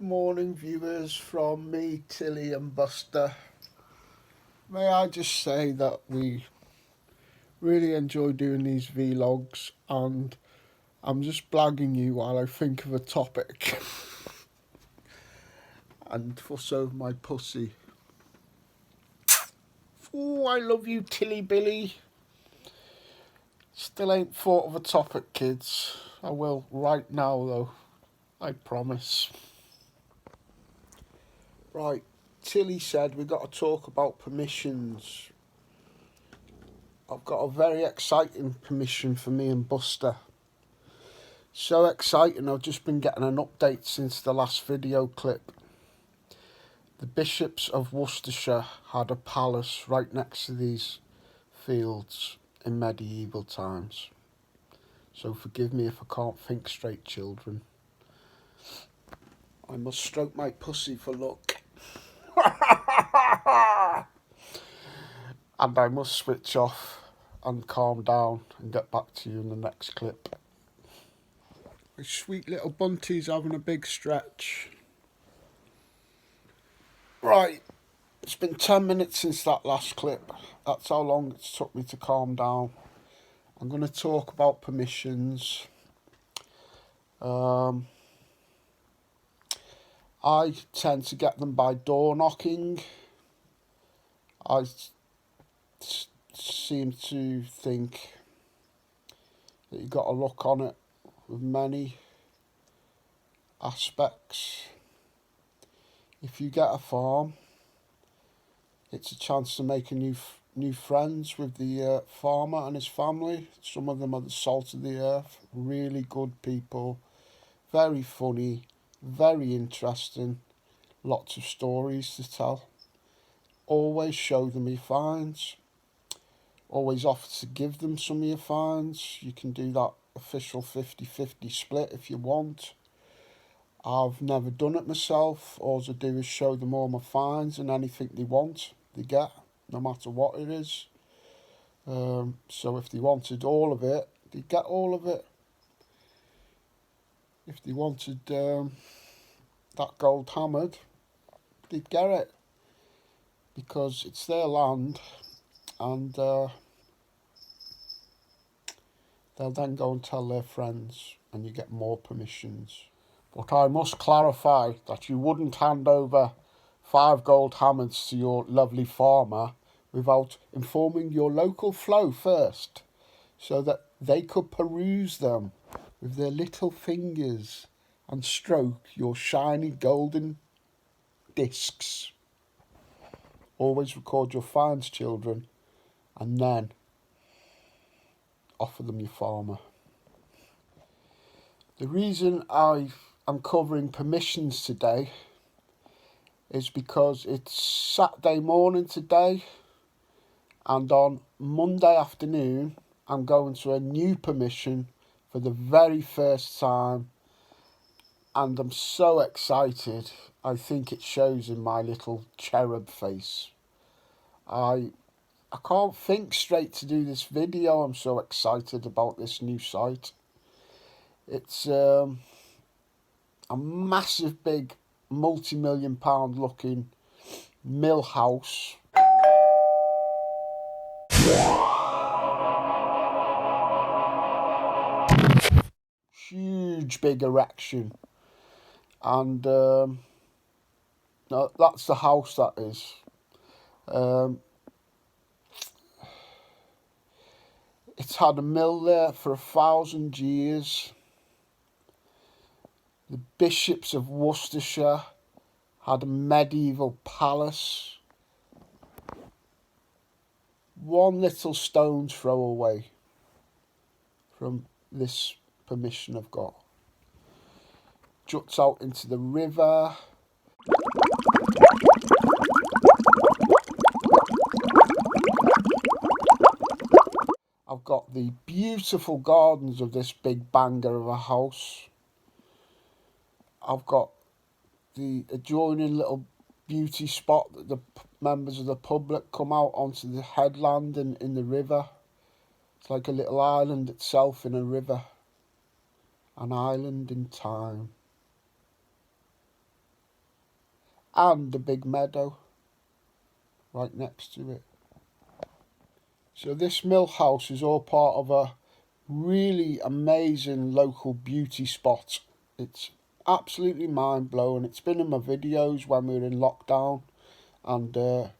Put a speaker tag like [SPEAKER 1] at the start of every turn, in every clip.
[SPEAKER 1] morning, viewers, from me, Tilly and Buster. May I just say that we really enjoy doing these vlogs, and I'm just blagging you while I think of a topic. And for so my pussy. Oh, I love you, Tilly Billy. Still ain't thought of a topic, kids. I will right now, though. I promise. Right, Tilly said we got to talk about permissions. I've got a very exciting permission for me and Buster. So exciting, I've just been getting an update since the last video clip. The bishops of Worcestershire had a palace right next to these fields in medieval times. So forgive me if I can't think straight, children. I must stroke my pussy for luck. And I must switch off and calm down and get back to you in the next clip. My sweet little bunty's having a big stretch. Right, it's been 10 minutes since that last clip. That's how long it's took me to calm down. I'm going to talk about permissions. I tend to get them by door knocking. I seem to think that you've got to look on it with many aspects. If you get a farm, it's a chance to make a new friends with the farmer and his family. Some of them are the salt of the earth, really good people, very funny, very interesting, lots of stories to tell. Always show them your finds. Always offer to give them some of your finds. You can do that official 50-50 split if you want. I've never done it myself. All I do is show them all my finds, and anything they want, they get, no matter what it is. So if they wanted all of it, they'd get all of it. If they wanted that gold hammered, they'd get it. Because it's their land, and they'll then go and tell their friends, and you get more permissions. But I must clarify that you wouldn't hand over 5 gold hammers to your lovely farmer without informing your local flow first, so that they could peruse them with their little fingers and stroke your shiny golden discs. Always record your finds, children, and then offer them your farmer. The reason I'm covering permissions today is because it's Saturday morning today, and on Monday afternoon I'm going to a new permission for the very first time, and I'm so excited. I think it shows in my little cherub face. I can't think straight to do this video. I'm so excited about this new site. It's a massive big multi-million-pound looking mill house. Huge big erection. And no, that's the house, that is. It's had a mill there for 1,000 years. The bishops of Worcestershire had a medieval palace. One little stone's throw away from this permission I've got. Juts out into the river. I've got the beautiful gardens of this big banger of a house. I've got the adjoining little beauty spot that the members of the public come out onto the headland and in the river. It's like a little island itself in a river. An island in time. and a big meadow right next to it. So this mill house is all part of a really amazing local beauty spot. It's absolutely mind-blowing. It's been in my videos when we were in lockdown, and there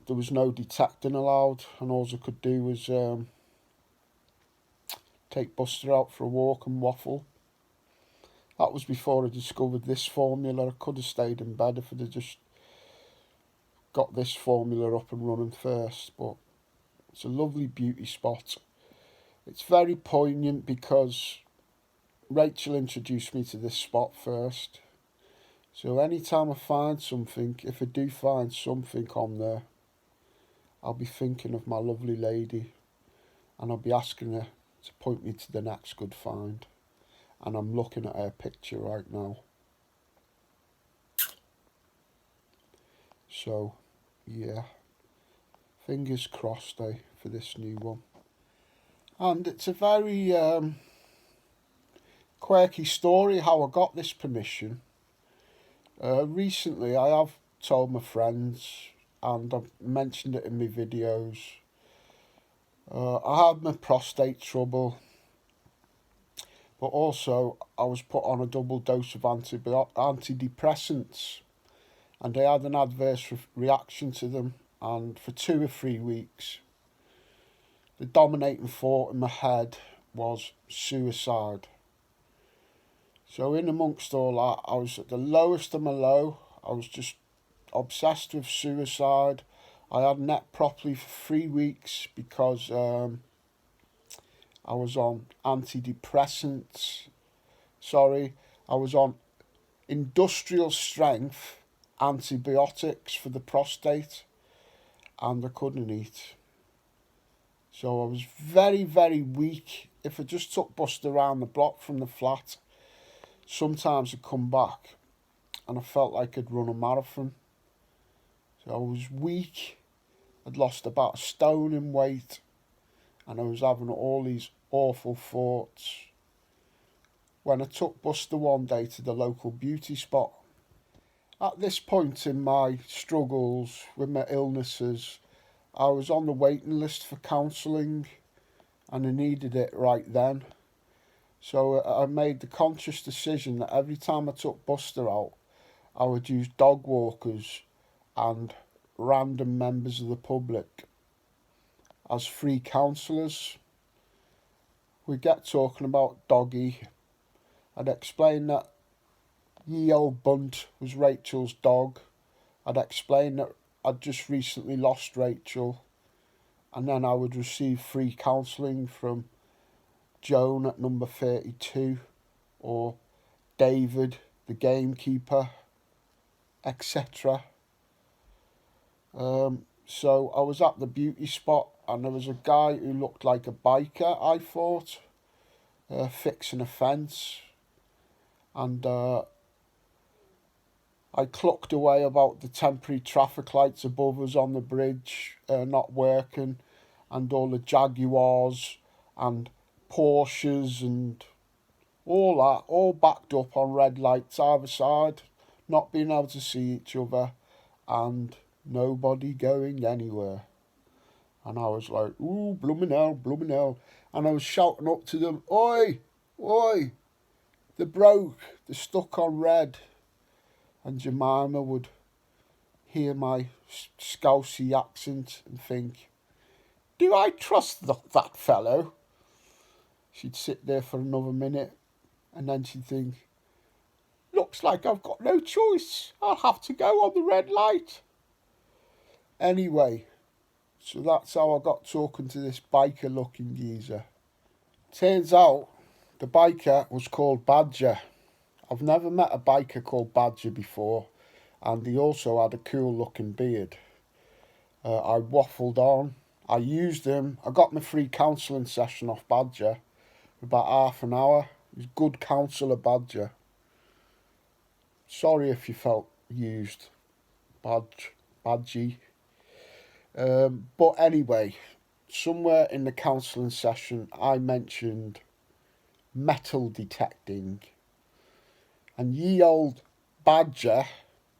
[SPEAKER 1] was no detecting allowed, and all I could do was take Buster out for a walk and waffle. That was before I discovered this formula. I could have stayed in bed if I'd have just got this formula up and running first, but it's a lovely beauty spot. It's very poignant because Rachel introduced me to this spot first. So anytime I find something, if I do find something on there, I'll be thinking of my lovely lady, and I'll be asking her to point me to the next good find. And I'm looking at her picture right now. So, yeah, fingers crossed for this new one. And it's a very quirky story how I got this permission. Recently, I have told my friends, and I've mentioned it in my videos. I had my prostate trouble, but also I was put on a double dose of antidepressants, and I had an adverse reaction to them, and for 2 or 3 weeks, the dominating thought in my head was suicide. So in amongst all that, I was at the lowest of my low. I was just obsessed with suicide. I hadn't ate properly for 3 weeks because I was on antidepressants. I was on industrial strength antibiotics for the prostate, and I couldn't eat. So I was very, very weak. If I just took Buster around the block from the flat, sometimes I'd come back and I felt like I'd run a marathon. So I was weak. I'd lost about 1 stone in weight, and I was having all these awful thoughts. When I took Buster one day to the local beauty spot, at this point in my struggles with my illnesses, I was on the waiting list for counselling, and I needed it right then. So I made the conscious decision that every time I took Buster out, I would use dog walkers and random members of the public as free counsellors. We'd get talking about Doggy. I'd explain that Ye Old Bunt was Rachel's dog. I'd explain that I'd just recently lost Rachel, and then I would receive free counselling from Joan at number 32, or David, the gamekeeper, etc. So I was at the beauty spot, and there was a guy who looked like a biker, I thought, fixing a fence, and I clucked away about the temporary traffic lights above us on the bridge not working, and all the Jaguars and Porsches and all that, all backed up on red lights either side, not being able to see each other, and nobody going anywhere. And I was like, ooh, bloomin' hell, bloomin' hell. And I was shouting up to them, oi, oi, they're broke, they're stuck on red. And Jemima would hear my Scousey accent and think, do I trust that fellow? She'd sit there for another minute, and then she'd think, looks like I've got no choice. I'll have to go on the red light. Anyway, so that's how I got talking to this biker-looking geezer. Turns out the biker was called Badger. I've never met a biker called Badger before, and he also had a cool-looking beard. I waffled on. I used him. I got my free counselling session off Badger for about half an hour. He's a good counsellor, Badger. Sorry if you felt used, Badgie. But anyway, somewhere in the counselling session, I mentioned metal detecting. And ye old Badger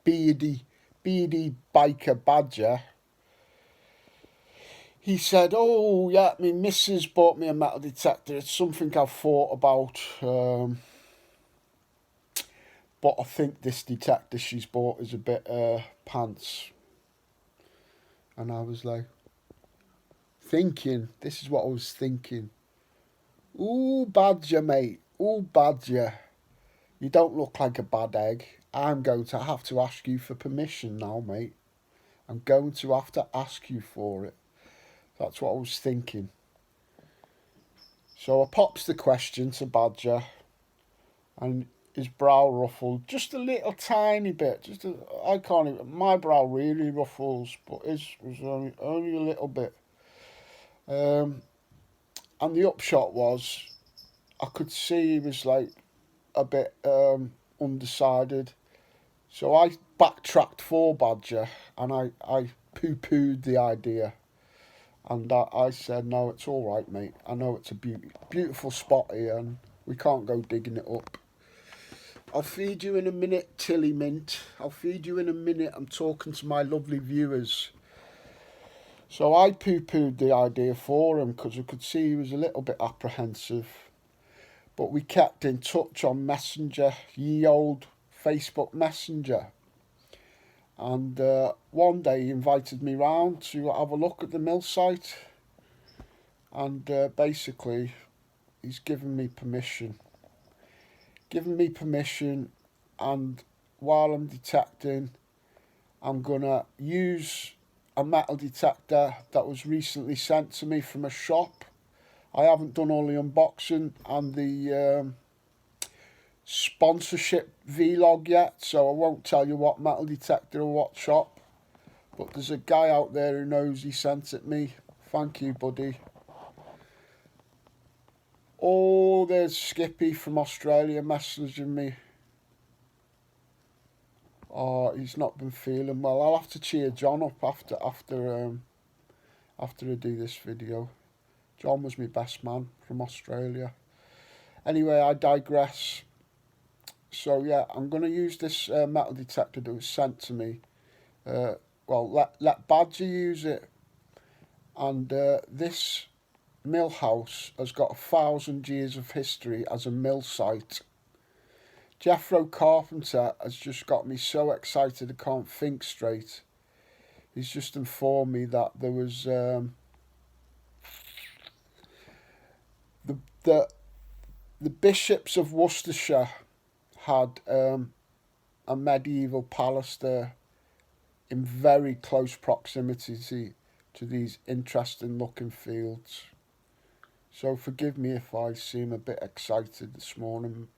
[SPEAKER 1] beardy biker badger, he said, "Oh yeah, my missus bought me a metal detector. It's something I've thought about, but I think this detector she's bought is a bit pants." And I was like, this is what I was thinking. Ooh, badger, mate. Ooh, badger. You don't look like a bad egg. I'm going to have to ask you for permission now, mate. I'm going to have to ask you for it. That's what I was thinking. So I pops the question to Badger, and his brow ruffled just a little tiny bit. I can't even. My brow really ruffles, but his was only a little bit. And the upshot was, I could see he was like a bit undecided. So I backtracked for Badger, and I poo-pooed the idea. And I said, "No, it's all right, mate. I know it's a beautiful spot here, and we can't go digging it up. I'll feed you in a minute, Tilly Mint. I'll feed you in a minute. I'm talking to my lovely viewers." So I poo-pooed the idea for him because I could see he was a little bit apprehensive. But we kept in touch on Messenger, ye old Facebook Messenger. And one day he invited me round to have a look at the mill site. And basically, he's given me permission. And while I'm detecting, I'm going to use a metal detector that was recently sent to me from a shop. I haven't done all the unboxing and the sponsorship vlog yet, so I won't tell you what metal detector or what shop. But there's a guy out there who knows he sent it me. Thank you, buddy. Oh, there's Skippy from Australia messaging me. Oh, he's not been feeling well. I'll have to cheer John up after I do this video. John was my best man from Australia. Anyway, I digress. So yeah, I'm going to use this metal detector that was sent to me. Let Badger use it. And this mill house has got 1,000 years of history as a mill site. Jethro Carpenter has just got me so excited I can't think straight. He's just informed me that there was the bishops of Worcestershire had a medieval palace there in very close proximity to these interesting looking fields. So forgive me if I seem a bit excited this morning,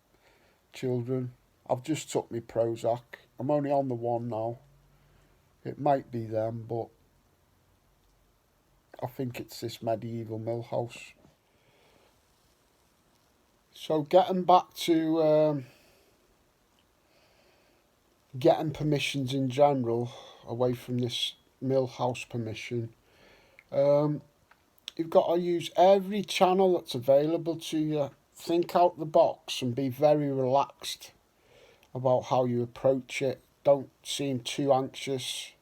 [SPEAKER 1] children. I've just took my Prozac. I'm only on the one now. It might be them, but I think it's this medieval mill house. So getting back to getting permissions in general, away from this mill house permission, you've got to use every channel that's available to you. Think out the box and be very relaxed about how you approach it. Don't seem too anxious.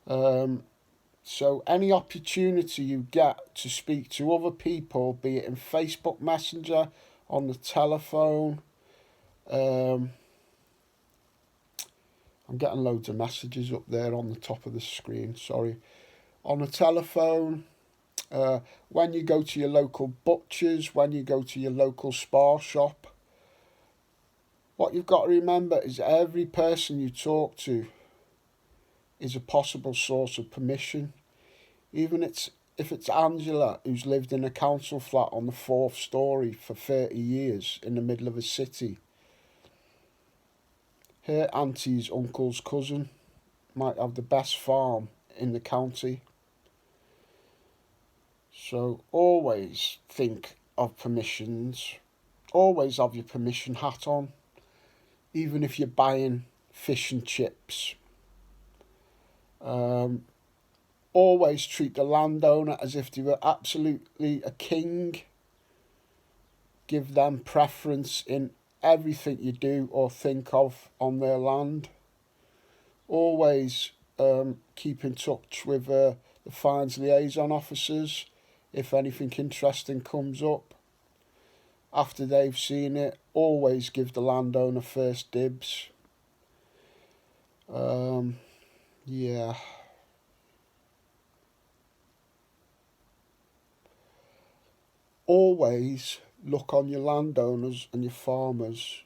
[SPEAKER 1] So any opportunity you get to speak to other people, be it in Facebook Messenger, on the telephone, I'm getting loads of messages up there on the top of the screen, sorry. On the telephone, when you go to your local butchers, when you go to your local spar shop, what you've got to remember is every person you talk to is a possible source of permission. Even if it's Angela, who's lived in a council flat on the 4th storey for 30 years in the middle of a city. Her auntie's uncle's cousin might have the best farm in the county. So always think of permissions. Always have your permission hat on, even if you're buying fish and chips. Always treat the landowner as if they were absolutely a king. Give them preference in everything you do or think of on their land. Always keep in touch with the fines liaison officers if anything interesting comes up. After they've seen it, always give the landowner first dibs. Yeah. Always look on your landowners and your farmers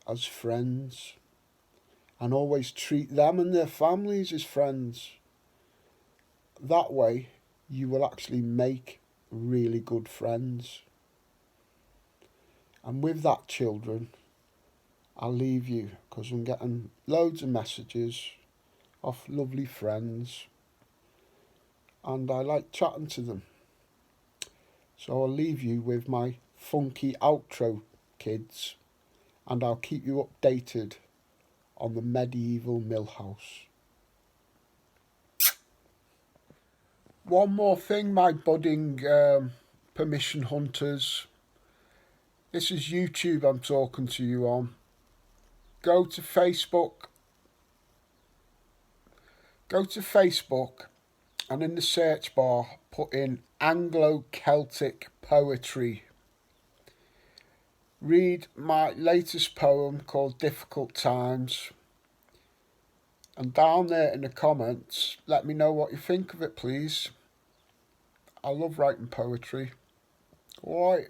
[SPEAKER 1] as friends, and always treat them and their families as friends. That way, you will actually make really good friends. And with that, children, I'll leave you because I'm getting loads of messages off lovely friends and I like chatting to them. So I'll leave you with my funky outro, kids, and I'll keep you updated on the medieval mill house. One more thing, my budding permission hunters. This is YouTube I'm talking to you on. Go to Facebook. Go to Facebook and in the search bar put in Anglo-Celtic poetry. Read my latest poem called Difficult Times. And down there in the comments, let me know what you think of it, please. I love writing poetry. Alright.